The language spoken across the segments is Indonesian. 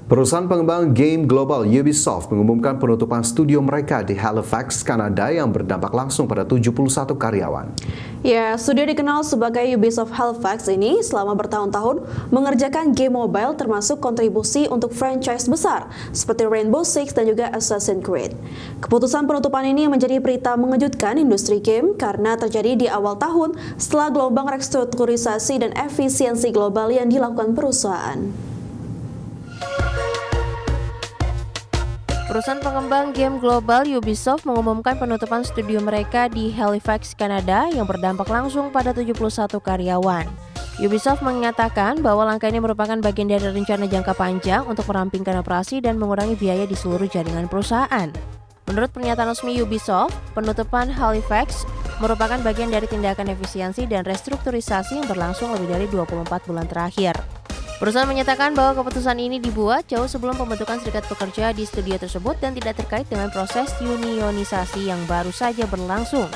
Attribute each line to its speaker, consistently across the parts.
Speaker 1: Perusahaan pengembang game global Ubisoft mengumumkan penutupan studio mereka di Halifax, Kanada yang berdampak langsung pada 71 karyawan.
Speaker 2: Ya, studio dikenal sebagai Ubisoft Halifax ini selama bertahun-tahun mengerjakan game mobile termasuk kontribusi untuk franchise besar seperti Rainbow Six dan juga Assassin's Creed. Keputusan penutupan ini menjadi berita mengejutkan industri game karena terjadi di awal tahun setelah gelombang restrukturisasi dan efisiensi global yang dilakukan perusahaan.
Speaker 3: Perusahaan pengembang game global Ubisoft mengumumkan penutupan studio mereka di Halifax, Kanada yang berdampak langsung pada 71 karyawan. Ubisoft mengatakan bahwa langkah ini merupakan bagian dari rencana jangka panjang untuk merampingkan operasi dan mengurangi biaya di seluruh jaringan perusahaan. Menurut pernyataan resmi Ubisoft, penutupan Halifax merupakan bagian dari tindakan efisiensi dan restrukturisasi yang berlangsung lebih dari 24 bulan terakhir. Perusahaan menyatakan bahwa keputusan ini dibuat jauh sebelum pembentukan serikat pekerja di studio tersebut dan tidak terkait dengan proses unionisasi yang baru saja berlangsung.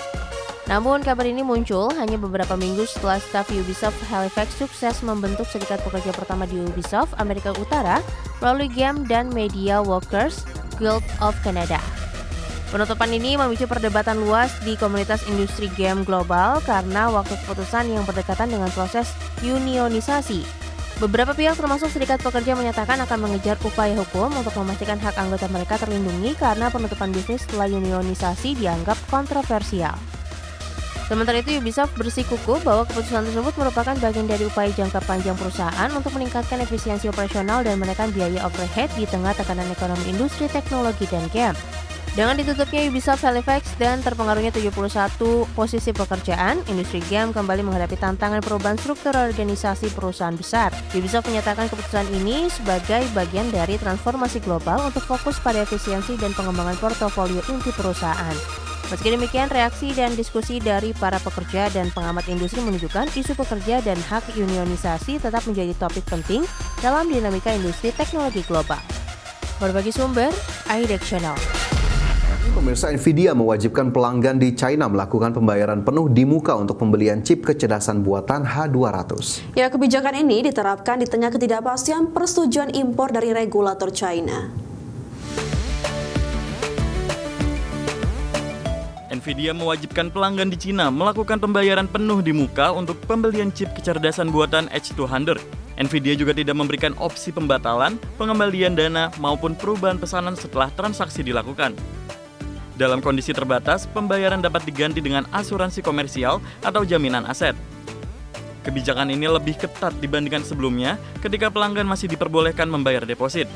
Speaker 3: Namun kabar ini muncul hanya beberapa minggu setelah staf Ubisoft Halifax sukses membentuk serikat pekerja pertama di Ubisoft Amerika Utara melalui Game dan Media Workers Guild of Canada. Penutupan ini memicu perdebatan luas di komunitas industri game global karena waktu keputusan yang berdekatan dengan proses unionisasi. Beberapa pihak termasuk serikat pekerja menyatakan akan mengejar upaya hukum untuk memastikan hak anggota mereka terlindungi karena penutupan bisnis setelah unionisasi dianggap kontroversial. Sementara itu, Ubisoft bersikukuh bahwa keputusan tersebut merupakan bagian dari upaya jangka panjang perusahaan untuk meningkatkan efisiensi operasional dan menekan biaya overhead di tengah tekanan ekonomi industri teknologi dan game. Dengan ditutupnya Ubisoft Halifax dan terpengaruhnya 71 posisi pekerjaan, industri game kembali menghadapi tantangan perubahan struktur organisasi perusahaan besar. Ubisoft menyatakan keputusan ini sebagai bagian dari transformasi global untuk fokus pada efisiensi dan pengembangan portofolio inti perusahaan. Meski demikian, reaksi dan diskusi dari para pekerja dan pengamat industri menunjukkan isu pekerja dan hak unionisasi tetap menjadi topik penting dalam dinamika industri teknologi global. Berbagi sumber, iDeck Channel.
Speaker 1: Pemirsa, Nvidia mewajibkan pelanggan di China melakukan pembayaran penuh di muka untuk pembelian chip kecerdasan buatan H200.
Speaker 2: Ya, kebijakan ini diterapkan di tengah ketidakpastian persetujuan impor dari regulator China.
Speaker 4: Nvidia mewajibkan pelanggan di Cina melakukan pembayaran penuh di muka untuk pembelian chip kecerdasan buatan H200. Nvidia juga tidak memberikan opsi pembatalan, pengembalian dana, maupun perubahan pesanan setelah transaksi dilakukan. Dalam kondisi terbatas, pembayaran dapat diganti dengan asuransi komersial atau jaminan aset. Kebijakan ini lebih ketat dibandingkan sebelumnya ketika pelanggan masih diperbolehkan membayar deposit.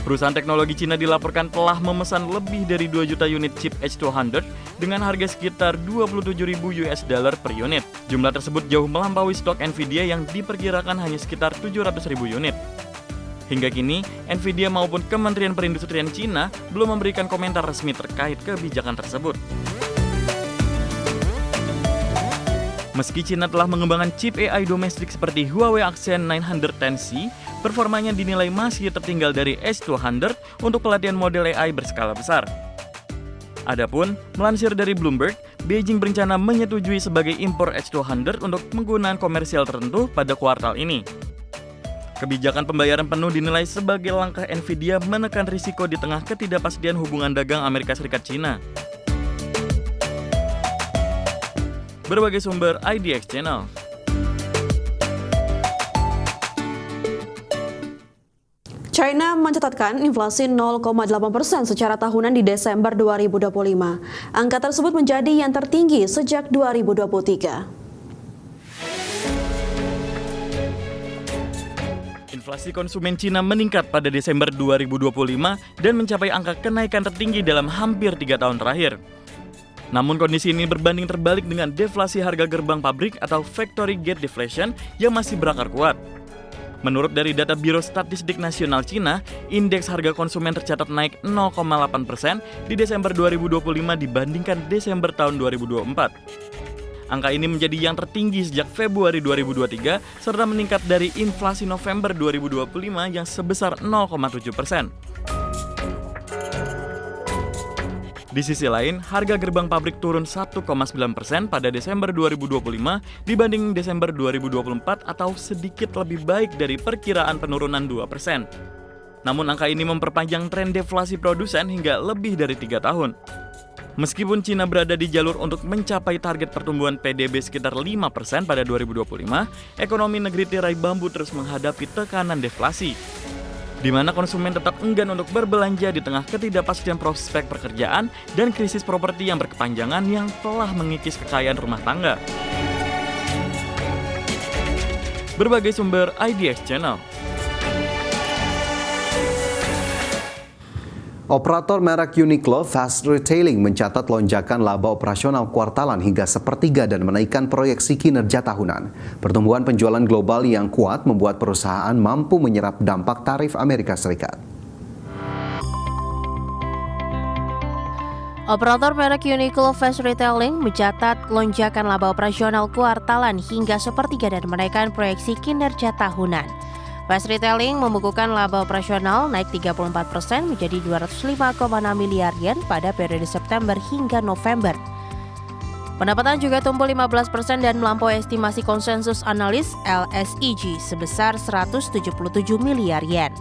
Speaker 4: Perusahaan teknologi Cina dilaporkan telah memesan lebih dari 2 juta unit chip H200 dengan harga sekitar $27.000 per unit. Jumlah tersebut jauh melampaui stok Nvidia yang diperkirakan hanya sekitar 700.000 unit. Hingga kini, Nvidia maupun Kementerian Perindustrian Cina belum memberikan komentar resmi terkait kebijakan tersebut. Meski Cina telah mengembangkan chip AI domestik seperti Huawei Accent 910C, performanya dinilai masih tertinggal dari H200 untuk pelatihan model AI berskala besar. Adapun, melansir dari Bloomberg, Beijing berencana menyetujui sebagai impor H200 untuk penggunaan komersial tertentu pada kuartal ini. Kebijakan pembayaran penuh dinilai sebagai langkah Nvidia menekan risiko di tengah ketidakpastian hubungan dagang Amerika Serikat Cina. Berbagai sumber iDeck Channel.
Speaker 2: China mencatatkan inflasi 0,8% secara tahunan di Desember 2025. Angka tersebut menjadi yang tertinggi sejak 2023.
Speaker 4: Inflasi konsumen Cina meningkat pada Desember 2025 dan mencapai angka kenaikan tertinggi dalam hampir 3 tahun terakhir. Namun kondisi ini berbanding terbalik dengan deflasi harga gerbang pabrik atau factory gate deflation yang masih berakar kuat. Menurut dari data Biro Statistik Nasional Cina, indeks harga konsumen tercatat naik 0,8% di Desember 2025 dibandingkan Desember tahun 2024. Angka ini menjadi yang tertinggi sejak Februari 2023 serta meningkat dari inflasi November 2025 yang sebesar 0,7%. Di sisi lain, harga gerbang pabrik turun 1,9% pada Desember 2025 dibanding Desember 2024 atau sedikit lebih baik dari perkiraan penurunan 2%. Namun angka ini memperpanjang tren deflasi produsen hingga lebih dari 3 tahun. Meskipun Cina berada di jalur untuk mencapai target pertumbuhan PDB sekitar 5% pada 2025, ekonomi negeri tirai bambu terus menghadapi tekanan deflasi, di mana konsumen tetap enggan untuk berbelanja di tengah ketidakpastian prospek pekerjaan dan krisis properti yang berkepanjangan yang telah mengikis kekayaan rumah tangga. Berbagai sumber IDX Channel.
Speaker 1: Operator merek Uniqlo Fast Retailing mencatat lonjakan laba operasional kuartalan hingga sepertiga dan menaikkan proyeksi kinerja tahunan. Pertumbuhan penjualan global yang kuat membuat perusahaan mampu menyerap dampak tarif Amerika Serikat.
Speaker 3: Operator merek Uniqlo Fast Retailing mencatat lonjakan laba operasional kuartalan hingga sepertiga dan menaikkan proyeksi kinerja tahunan. Fast Retailing membukukan laba operasional naik 34% menjadi 205,6 miliar yen pada periode September hingga November. Pendapatan juga tumbuh 15% dan melampaui estimasi konsensus analis LSEG sebesar 177 miliar yen.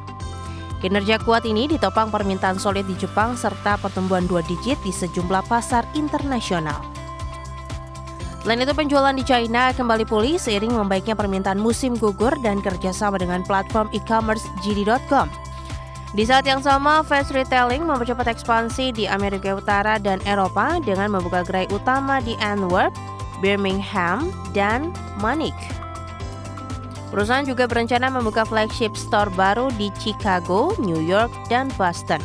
Speaker 3: Kinerja kuat ini ditopang permintaan solid di Jepang serta pertumbuhan 2 digit di sejumlah pasar internasional. Selain itu, penjualan di China kembali pulih seiring membaiknya permintaan musim gugur dan kerjasama dengan platform e-commerce JD.com. Di saat yang sama, Fast Retailing mempercepat ekspansi di Amerika Utara dan Eropa dengan membuka gerai utama di Antwerp, Birmingham, dan Munich. Perusahaan juga berencana membuka flagship store baru di Chicago, New York, dan Boston.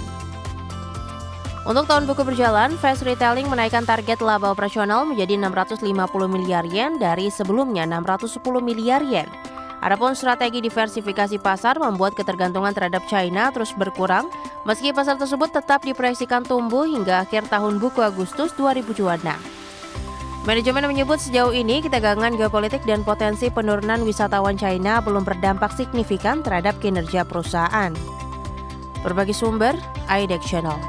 Speaker 3: Untuk tahun buku berjalan, Fast Retailing menaikkan target laba operasional menjadi 650 miliar yen dari sebelumnya 610 miliar yen. Adapun strategi diversifikasi pasar membuat ketergantungan terhadap China terus berkurang, meski pasar tersebut tetap diproyeksikan tumbuh hingga akhir tahun buku Agustus 2026. Manajemen menyebut sejauh ini ketegangan geopolitik dan potensi penurunan wisatawan China belum berdampak signifikan terhadap kinerja perusahaan. Berbagai sumber, IDX Channel.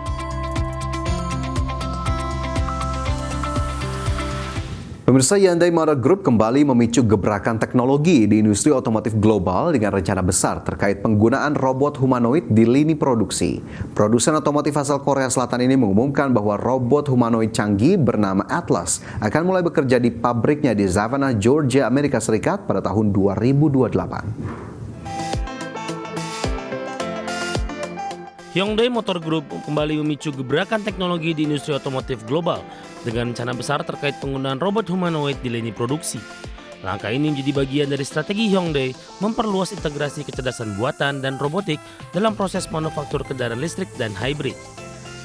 Speaker 1: Pemirsa, Hyundai Motor Group kembali memicu gebrakan teknologi di industri otomotif global dengan rencana besar terkait penggunaan robot humanoid di lini produksi. Produsen otomotif asal Korea Selatan ini mengumumkan bahwa robot humanoid canggih bernama Atlas akan mulai bekerja di pabriknya di Savannah, Georgia, Amerika Serikat pada tahun 2028.
Speaker 5: Hyundai Motor Group kembali memicu gebrakan teknologi di industri otomotif global dengan rencana besar terkait penggunaan robot humanoid di lini produksi. Langkah ini menjadi bagian dari strategi Hyundai memperluas integrasi kecerdasan buatan dan robotik dalam proses manufaktur kendaraan listrik dan hybrid.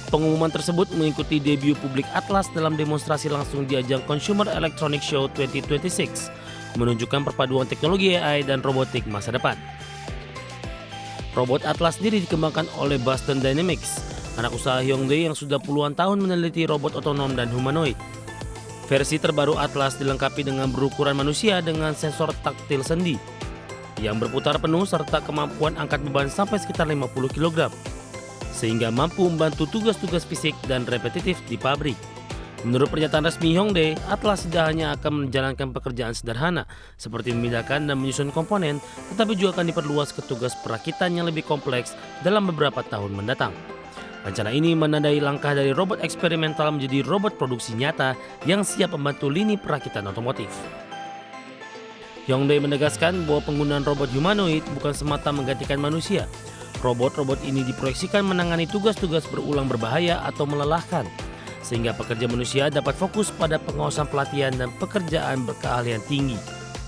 Speaker 5: Pengumuman tersebut mengikuti debut publik Atlas dalam demonstrasi langsung di ajang Consumer Electronics Show 2026, menunjukkan perpaduan teknologi AI dan robotik masa depan. Robot Atlas sendiri dikembangkan oleh Boston Dynamics, anak usaha Hyundai yang sudah puluhan tahun meneliti robot otonom dan humanoid. Versi terbaru Atlas dilengkapi dengan berukuran manusia dengan sensor taktil sendi yang berputar penuh serta kemampuan angkat beban sampai sekitar 50 kg, sehingga mampu membantu tugas-tugas fisik dan repetitif di pabrik. Menurut pernyataan resmi Hyundai, Atlas tidak hanya akan menjalankan pekerjaan sederhana seperti memindahkan dan menyusun komponen, tetapi juga akan diperluas ke tugas perakitan yang lebih kompleks dalam beberapa tahun mendatang. Rencana ini menandai langkah dari robot eksperimental menjadi robot produksi nyata yang siap membantu lini perakitan otomotif. Hyundai menegaskan bahwa penggunaan robot humanoid bukan semata menggantikan manusia. Robot-robot ini diproyeksikan menangani tugas-tugas berulang berbahaya atau melelahkan, sehingga pekerja manusia dapat fokus pada pengawasan pelatihan dan pekerjaan berkeahlian tinggi.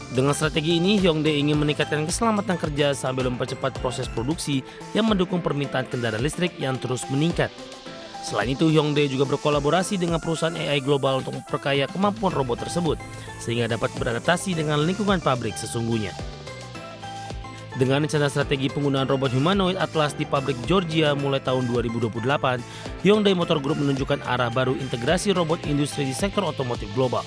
Speaker 5: Dengan strategi ini, Hyundai ingin meningkatkan keselamatan kerja sambil mempercepat proses produksi yang mendukung permintaan kendaraan listrik yang terus meningkat. Selain itu, Hyundai juga berkolaborasi dengan perusahaan AI global untuk memperkaya kemampuan robot tersebut, sehingga dapat beradaptasi dengan lingkungan pabrik sesungguhnya. Dengan rencana strategi penggunaan robot humanoid Atlas di pabrik Georgia mulai tahun 2028, Hyundai Motor Group menunjukkan arah baru integrasi robot industri di sektor otomotif global.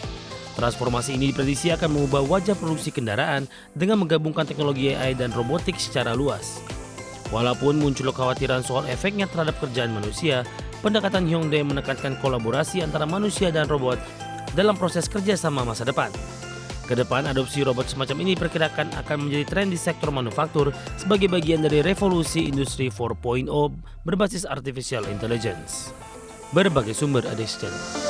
Speaker 5: Transformasi ini diprediksi akan mengubah wajah produksi kendaraan dengan menggabungkan teknologi AI dan robotik secara luas. Walaupun muncul kekhawatiran soal efeknya terhadap kerjaan manusia, pendekatan Hyundai menekankan kolaborasi antara manusia dan robot dalam proses kerjasama masa depan. Kedepan, adopsi robot semacam ini diperkirakan akan menjadi tren di sektor manufaktur sebagai bagian dari revolusi industri 4.0 berbasis artificial intelligence. Berbagai sumber ada di channel.